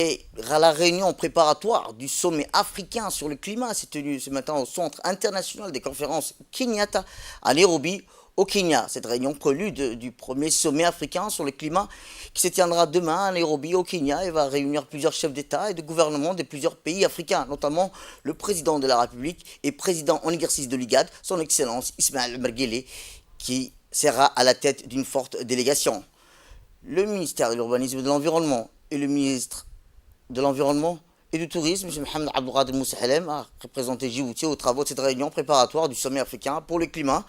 Et la réunion préparatoire du sommet africain sur le climat s'est tenue ce matin au Centre international des conférences Kenyatta à Nairobi, au Kenya. Cette réunion prélude du premier sommet africain sur le climat qui se tiendra demain à Nairobi, au Kenya, et va réunir plusieurs chefs d'État et de gouvernement de plusieurs pays africains, notamment le président de la République et président en exercice de l'IGAD, son Excellence Ismaël Merguele, qui sera à la tête d'une forte délégation. Le ministère de l'Urbanisme et de l'Environnement et le ministre de l'Environnement et du Tourisme, M. Mohamed Abdelghadr Moussahalem, a représenté Djibouti aux travaux de cette réunion préparatoire du sommet africain pour le climat.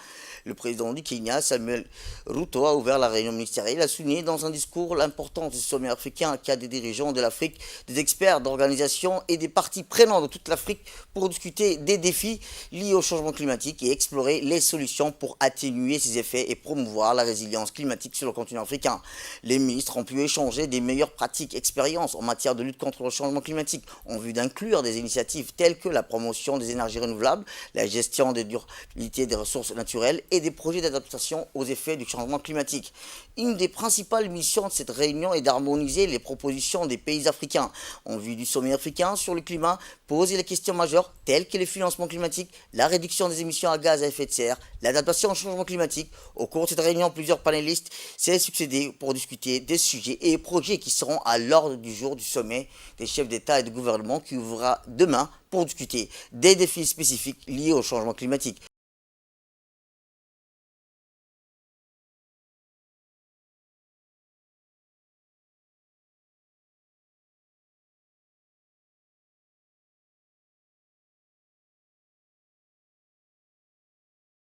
Le président du Kenya, Samuel Ruto, a ouvert la réunion ministérielle. Il a souligné dans un discours l'importance du sommet africain qui a des dirigeants de l'Afrique, des experts d'organisations et des parties prenantes de toute l'Afrique pour discuter des défis liés au changement climatique et explorer les solutions pour atténuer ces effets et promouvoir la résilience climatique sur le continent africain. Les ministres ont pu échanger des meilleures pratiques, expériences en matière de lutte contre le changement climatique en vue d'inclure des initiatives telles que la promotion des énergies renouvelables, la gestion des durabilités des ressources naturelles et des projets d'adaptation aux effets du changement climatique. Une des principales missions de cette réunion est d'harmoniser les propositions des pays africains en vue du sommet africain sur le climat, poser les questions majeures telles que le financement climatique, la réduction des émissions à gaz à effet de serre, l'adaptation au changement climatique. Au cours de cette réunion, plusieurs panélistes s'est succédé pour discuter des sujets et projets qui seront à l'ordre du jour du sommet des chefs d'État et de gouvernement qui ouvrira demain pour discuter des défis spécifiques liés au changement climatique.